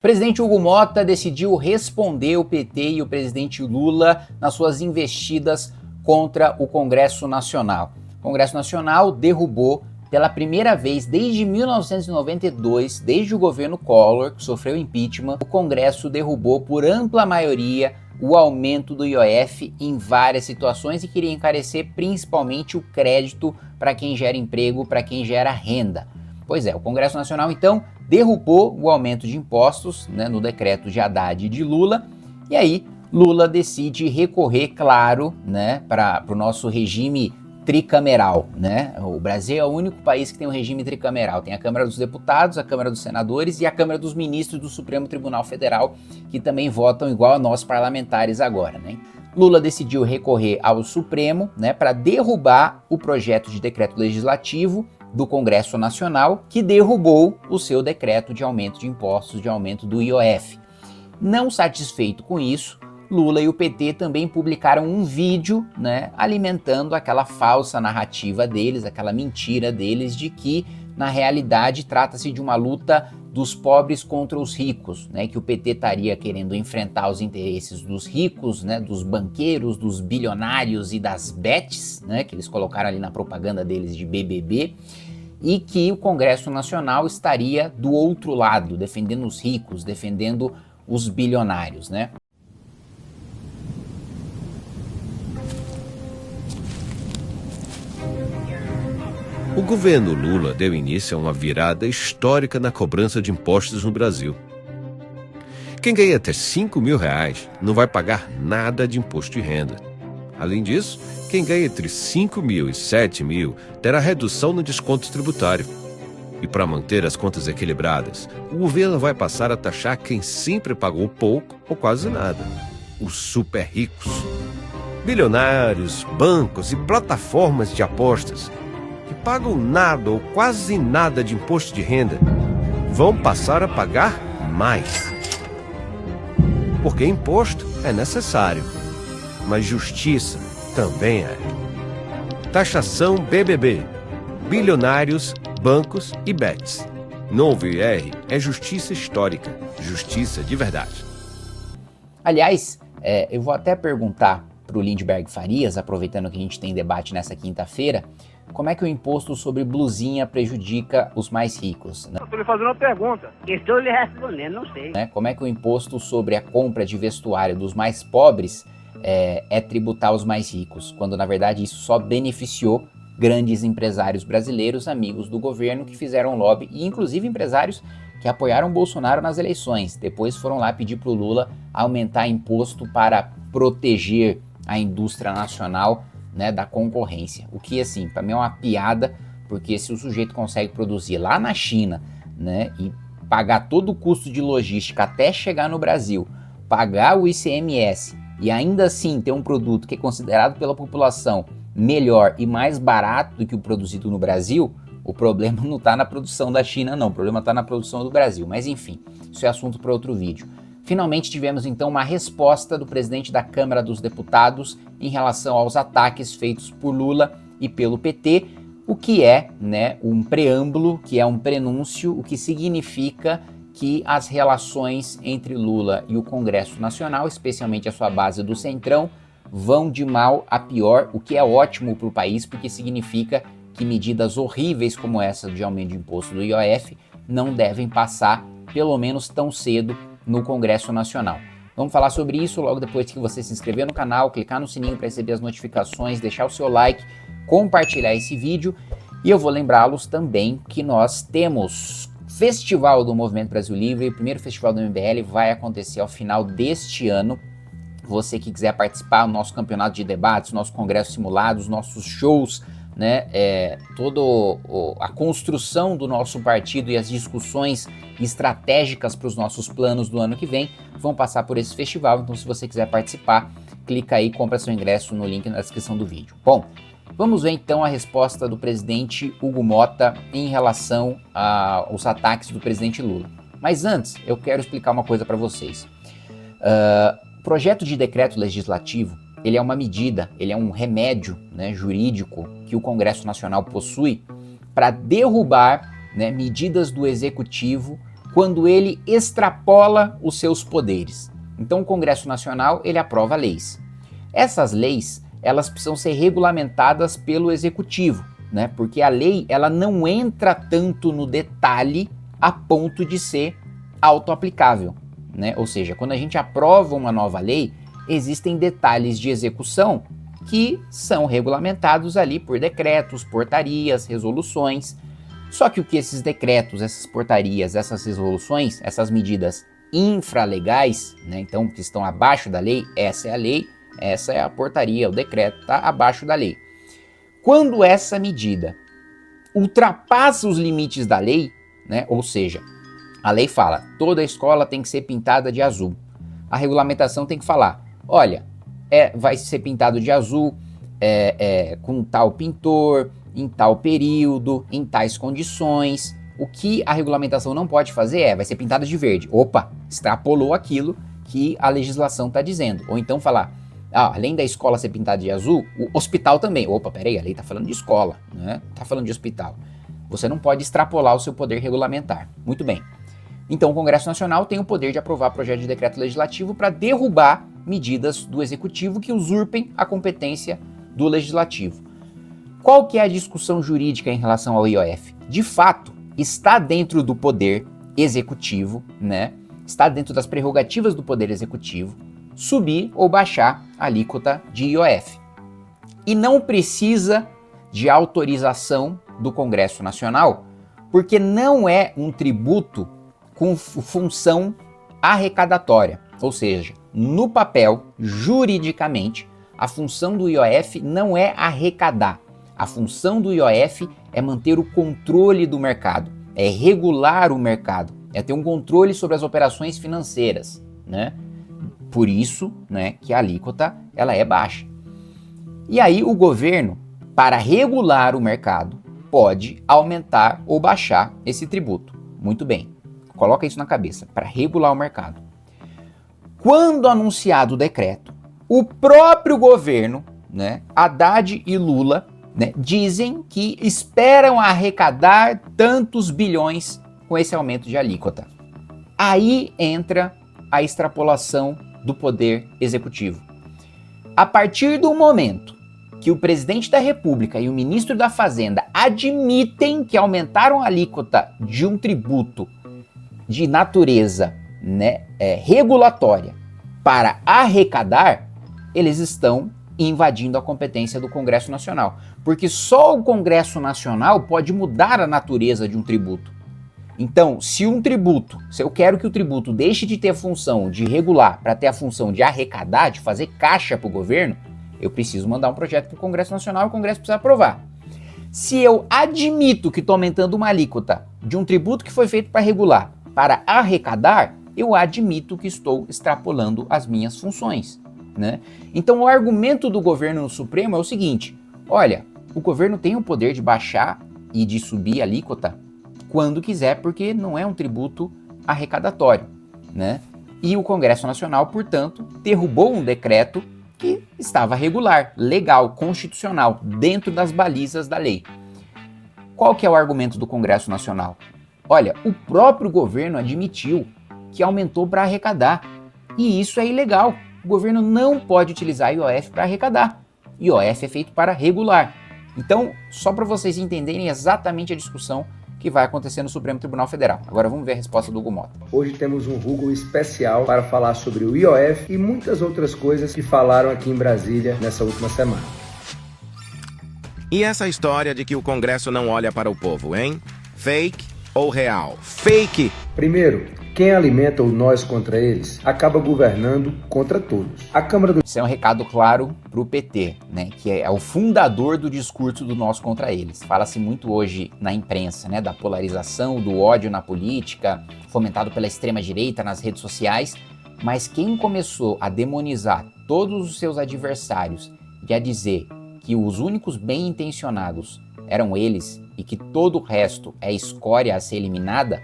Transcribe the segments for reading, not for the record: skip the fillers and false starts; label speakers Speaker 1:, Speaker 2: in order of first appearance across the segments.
Speaker 1: O presidente Hugo Motta decidiu responder o PT e o presidente Lula nas suas investidas contra o Congresso Nacional. O Congresso Nacional derrubou pela primeira vez desde 1992, desde o governo Collor, que sofreu impeachment, o Congresso derrubou por ampla maioria o aumento do IOF em várias situações e queria encarecer principalmente o crédito para quem gera emprego, para quem gera renda. Pois é, o Congresso Nacional então derrubou o aumento de impostos, no decreto de Haddad e de Lula, e aí Lula decide recorrer, claro, para o nosso regime tricameral. O Brasil é o único país que tem um regime tricameral. Tem a Câmara dos Deputados, a Câmara dos Senadores e a Câmara dos Ministros do Supremo Tribunal Federal, que também votam igual a nós parlamentares agora. Lula decidiu recorrer ao Supremo para derrubar o projeto de decreto legislativo do Congresso Nacional, que derrubou o seu decreto de aumento de impostos, de aumento do IOF. Não satisfeito com isso, Lula e o PT também publicaram um vídeo, alimentando aquela falsa narrativa deles, aquela mentira deles de que, na realidade, trata-se de uma luta dos pobres contra os ricos, que o PT estaria querendo enfrentar os interesses dos ricos, dos banqueiros, dos bilionários e das bets, que eles colocaram ali na propaganda deles de BBB, e que o Congresso Nacional estaria do outro lado, defendendo os ricos, defendendo os bilionários,
Speaker 2: O governo Lula deu início a uma virada histórica na cobrança de impostos no Brasil. Quem ganha até R$5.000 não vai pagar nada de imposto de renda. Além disso, quem ganha entre R$5.000 e R$7.000 terá redução no desconto tributário. E para manter as contas equilibradas, o governo vai passar a taxar quem sempre pagou pouco ou quase nada: os super ricos. Bilionários, bancos e plataformas de apostas que pagam nada ou quase nada de imposto de renda vão passar a pagar mais. Porque imposto é necessário, mas justiça também é. Taxação BBB, bilionários, bancos e bets. Novo IR é justiça histórica, justiça de verdade.
Speaker 1: Aliás, eu vou até perguntar para o Lindbergh Farias, aproveitando que a gente tem debate nessa quinta-feira, como é que o imposto sobre blusinha prejudica os mais ricos?
Speaker 3: Eu estou lhe fazendo uma pergunta.
Speaker 4: Estou lhe respondendo, não sei.
Speaker 1: Como é que o imposto sobre a compra de vestuário dos mais pobres é tributar os mais ricos, quando na verdade isso só beneficiou grandes empresários brasileiros, amigos do governo, que fizeram lobby, e inclusive empresários que apoiaram Bolsonaro nas eleições, depois foram lá pedir para o Lula aumentar imposto para proteger a indústria nacional da concorrência. O que, assim, para mim é uma piada, porque se o sujeito consegue produzir lá na China, e pagar todo o custo de logística até chegar no Brasil, pagar o ICMS e ainda assim ter um produto que é considerado pela população melhor e mais barato do que o produzido no Brasil, o problema não está na produção da China não, o problema está na produção do Brasil. Mas enfim, isso é assunto para outro vídeo. Finalmente tivemos então uma resposta do presidente da Câmara dos Deputados em relação aos ataques feitos por Lula e pelo PT, o que é um preâmbulo, que é um prenúncio, o que significa que as relações entre Lula e o Congresso Nacional, especialmente a sua base do Centrão, vão de mal a pior, o que é ótimo para o país, porque significa que medidas horríveis como essa de aumento de imposto do IOF não devem passar, pelo menos tão cedo, no Congresso Nacional. Vamos falar sobre isso logo depois que você se inscrever no canal, clicar no sininho para receber as notificações, deixar o seu like, compartilhar esse vídeo. E eu vou lembrá-los também que nós temos Festival do Movimento Brasil Livre, o primeiro festival do MBL vai acontecer ao final deste ano. Você que quiser participar do nosso campeonato de debates, nosso congresso simulado, os nossos shows, toda a construção do nosso partido e as discussões estratégicas para os nossos planos do ano que vem vão passar por esse festival. Então, se você quiser participar, clica aí e compra seu ingresso no link na descrição do vídeo. Bom, vamos ver então a resposta do presidente Hugo Motta em relação aos ataques do presidente Lula. Mas antes, eu quero explicar uma coisa para vocês. O projeto de decreto legislativo, ele é uma medida, ele é um remédio jurídico que o Congresso Nacional possui para derrubar medidas do Executivo quando ele extrapola os seus poderes. Então o Congresso Nacional, ele aprova leis. Essas leis, elas precisam ser regulamentadas pelo Executivo, né? Porque a lei, ela não entra tanto no detalhe a ponto de ser autoaplicável, né? Ou seja, quando a gente aprova uma nova lei, existem detalhes de execução que são regulamentados ali por decretos, portarias, resoluções. Só que o que esses decretos, essas portarias, essas resoluções, essas medidas infralegais, né, então que estão abaixo da lei, essa é a lei, essa é a portaria, o decreto está abaixo da lei. Quando essa medida ultrapassa os limites da lei, né, ou seja, a lei fala, toda escola tem que ser pintada de azul. A regulamentação tem que falar, olha, vai ser pintado de azul com tal pintor, em tal período, em tais condições. O que a regulamentação não pode fazer vai ser pintado de verde. Opa, extrapolou aquilo que a legislação está dizendo. Ou então falar, além da escola ser pintada de azul, o hospital também. Opa, peraí, a lei está falando de escola, né? Está falando de hospital. Você não pode extrapolar o seu poder regulamentar. Muito bem. Então o Congresso Nacional tem o poder de aprovar projeto de decreto legislativo para derrubar medidas do Executivo que usurpem a competência do Legislativo. Qual que é a discussão jurídica em relação ao IOF? De fato, está dentro do poder executivo, né? Está dentro das prerrogativas do poder executivo subir ou baixar a alíquota de IOF. E não precisa de autorização do Congresso Nacional, porque não é um tributo com função arrecadatória. Ou seja, no papel, juridicamente, a função do IOF não é arrecadar. A função do IOF é manter o controle do mercado, é regular o mercado, é ter um controle sobre as operações financeiras, né? Por isso, né, que a alíquota ela é baixa. E aí o governo, para regular o mercado, pode aumentar ou baixar esse tributo. Muito bem, coloca isso na cabeça, para regular o mercado. Quando anunciado o decreto, o próprio governo, né, Haddad e Lula, né, dizem que esperam arrecadar tantos bilhões com esse aumento de alíquota. Aí entra a extrapolação do poder executivo. A partir do momento que o presidente da República e o ministro da Fazenda admitem que aumentaram a alíquota de um tributo de natureza, né, regulatória para arrecadar, eles estão invadindo a competência do Congresso Nacional. Porque só o Congresso Nacional pode mudar a natureza de um tributo. Então, se eu quero que o tributo deixe de ter a função de regular para ter a função de arrecadar, de fazer caixa para o governo, eu preciso mandar um projeto para o Congresso Nacional e o Congresso precisa aprovar. Se eu admito que estou aumentando uma alíquota de um tributo que foi feito para regular, para arrecadar, eu admito que estou extrapolando as minhas funções, né? Então o argumento do governo no Supremo é o seguinte, olha, o governo tem o poder de baixar e de subir a alíquota quando quiser, porque não é um tributo arrecadatório, né? E o Congresso Nacional, portanto, derrubou um decreto que estava regular, legal, constitucional, dentro das balizas da lei. Qual que é o argumento do Congresso Nacional? Olha, o próprio governo admitiu que aumentou para arrecadar, e isso é ilegal. O governo não pode utilizar IOF para arrecadar. IOF é feito para regular. Então, só para vocês entenderem exatamente a discussão que vai acontecer no Supremo Tribunal Federal. Agora vamos ver a resposta do Hugo Mota.
Speaker 3: Hoje temos um Hugo especial para falar sobre o IOF e muitas outras coisas que falaram aqui em Brasília nessa última semana.
Speaker 5: E essa história de que o Congresso não olha para o povo, hein? Fake ou real? Fake!
Speaker 3: Primeiro, quem alimenta o nós contra eles acaba governando contra todos. A Câmara do...
Speaker 1: Isso é um recado claro para o PT, né, que é o fundador do discurso do nós contra eles. Fala-se muito hoje na imprensa, né, da polarização, do ódio na política, fomentado pela extrema-direita nas redes sociais, mas quem começou a demonizar todos os seus adversários e a dizer que os únicos bem-intencionados eram eles e que todo o resto é escória a ser eliminada,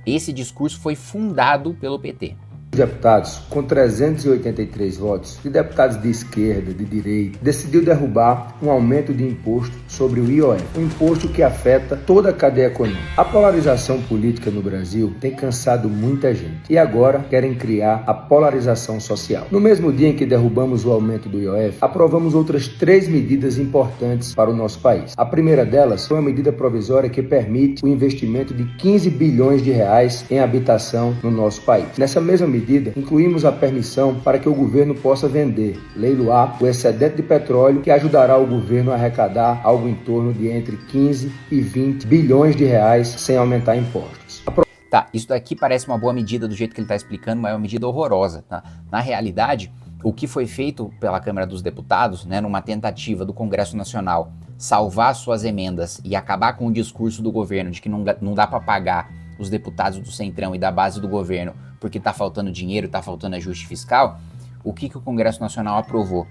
Speaker 1: esse discurso foi fundado pelo PT.
Speaker 3: Deputados, com 383 votos, de deputados de esquerda, de direita, decidiu derrubar um aumento de imposto sobre o IOF, um imposto que afeta toda a cadeia econômica. A polarização política no Brasil tem cansado muita gente e agora querem criar a polarização social. No mesmo dia em que derrubamos o aumento do IOF, aprovamos outras 3 medidas importantes para o nosso país. A primeira delas foi uma medida provisória que permite o investimento de 15 bilhões de reais em habitação no nosso país. Nessa mesma medida, incluímos a permissão para que o governo possa vender, leiloar, o excedente de petróleo, que ajudará o governo a arrecadar algo em torno de entre 15 e 20 bilhões de reais sem aumentar impostos.
Speaker 1: Tá, isso daqui parece uma boa medida do jeito que ele está explicando, mas é uma medida horrorosa. Tá? Na realidade, o que foi feito pela Câmara dos Deputados, né, numa tentativa do Congresso Nacional salvar suas emendas e acabar com o discurso do governo de que não dá para pagar os deputados do Centrão e da base do governo porque está faltando dinheiro, está faltando ajuste fiscal, o que o Congresso Nacional aprovou?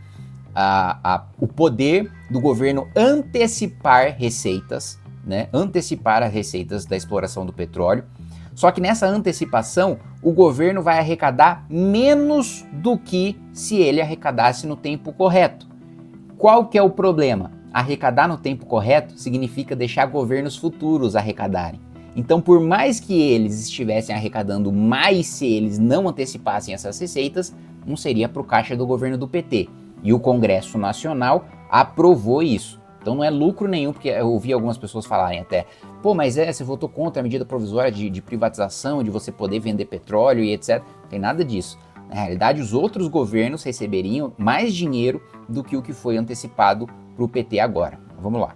Speaker 1: O poder do governo antecipar receitas, né? Antecipar as receitas da exploração do petróleo. Só que nessa antecipação, o governo vai arrecadar menos do que se ele arrecadasse no tempo correto. Qual que é o problema? Arrecadar no tempo correto significa deixar governos futuros arrecadarem. Então, por mais que eles estivessem arrecadando mais se eles não antecipassem essas receitas, não seria para o caixa do governo do PT. E o Congresso Nacional aprovou isso. Então não é lucro nenhum, porque eu ouvi algumas pessoas falarem até, pô, mas você votou contra a medida provisória de privatização, de você poder vender petróleo e etc. Não tem nada disso. Na realidade, os outros governos receberiam mais dinheiro do que o que foi antecipado para o PT agora. Vamos lá.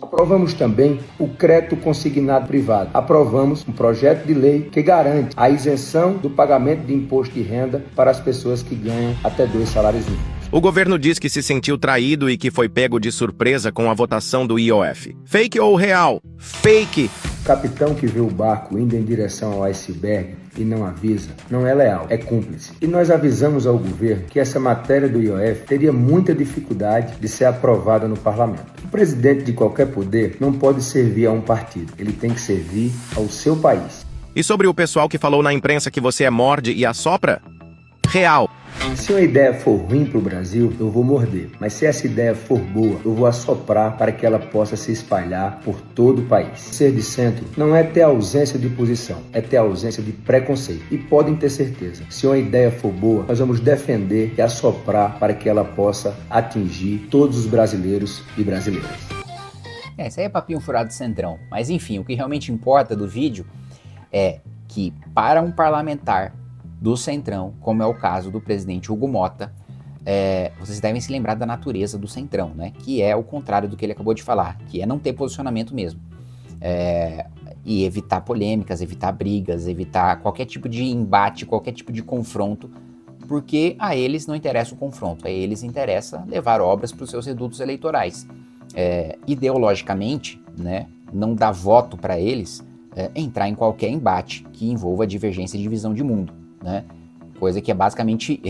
Speaker 3: Aprovamos também o crédito consignado privado. Aprovamos um projeto de lei que garante a isenção do pagamento de imposto de renda para as pessoas que ganham até 2 salários mínimos.
Speaker 5: O governo diz que se sentiu traído e que foi pego de surpresa com a votação do IOF. Fake ou real? Fake!
Speaker 3: O capitão que vê o barco indo em direção ao iceberg e não avisa, não é leal, é cúmplice. E nós avisamos ao governo que essa matéria do IOF teria muita dificuldade de ser aprovada no parlamento. O presidente de qualquer poder não pode servir a um partido, ele tem que servir ao seu país.
Speaker 5: E sobre o pessoal que falou na imprensa que você é morde e assopra? Real.
Speaker 3: Se uma ideia for ruim para o Brasil, eu vou morder. Mas se essa ideia for boa, eu vou assoprar para que ela possa se espalhar por todo o país. Ser de centro não é ter ausência de posição, é ter ausência de preconceito. E podem ter certeza, se uma ideia for boa, nós vamos defender e assoprar para que ela possa atingir todos os brasileiros e brasileiras.
Speaker 1: Isso aí é papinho furado de Centrão. Mas enfim, o que realmente importa do vídeo é que para um parlamentar do Centrão, como é o caso do presidente Hugo Motta, vocês devem se lembrar da natureza do Centrão, né? Que é o contrário do que ele acabou de falar, que é não ter posicionamento mesmo. E evitar polêmicas, evitar brigas, evitar qualquer tipo de embate, qualquer tipo de confronto, porque a eles não interessa o confronto, a eles interessa levar obras para os seus redutos eleitorais. Ideologicamente, né, não dá voto para eles entrar em qualquer embate que envolva divergência de visão de mundo. Né? Coisa que é basicamente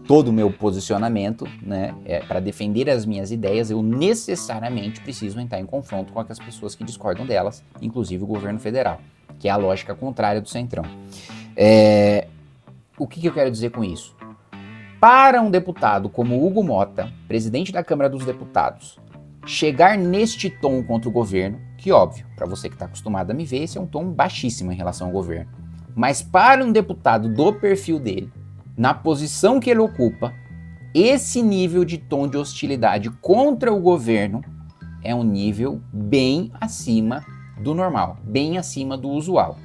Speaker 1: todo o meu posicionamento, né? Para defender as minhas ideias, eu necessariamente preciso entrar em confronto com as pessoas que discordam delas, inclusive o governo federal, que é a lógica contrária do Centrão. O que eu quero dizer com isso? Para um deputado como Hugo Motta, presidente da Câmara dos Deputados, chegar neste tom contra o governo, que óbvio, para você que está acostumado a me ver, esse é um tom baixíssimo em relação ao governo. Mas para um deputado do perfil dele, na posição que ele ocupa, esse nível de tom de hostilidade contra o governo é um nível bem acima do normal, bem acima do usual.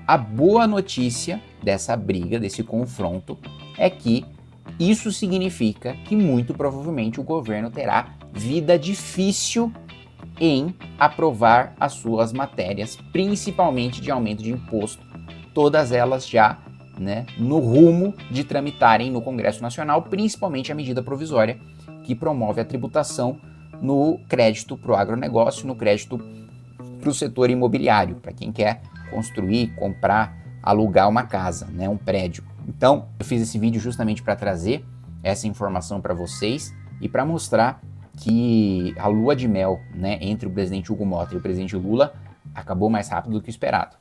Speaker 1: A boa notícia dessa briga, desse confronto, é que isso significa que muito provavelmente o governo terá vida difícil em aprovar as suas matérias, principalmente de aumento de imposto, todas elas já, né, no rumo de tramitarem no Congresso Nacional, principalmente a medida provisória que promove a tributação no crédito para o agronegócio, no crédito para o setor imobiliário, para quem quer construir, comprar, alugar uma casa, né, um prédio. Então, eu fiz esse vídeo justamente para trazer essa informação para vocês e para mostrar que a lua de mel, né, entre o presidente Hugo Motta e o presidente Lula acabou mais rápido do que o esperado.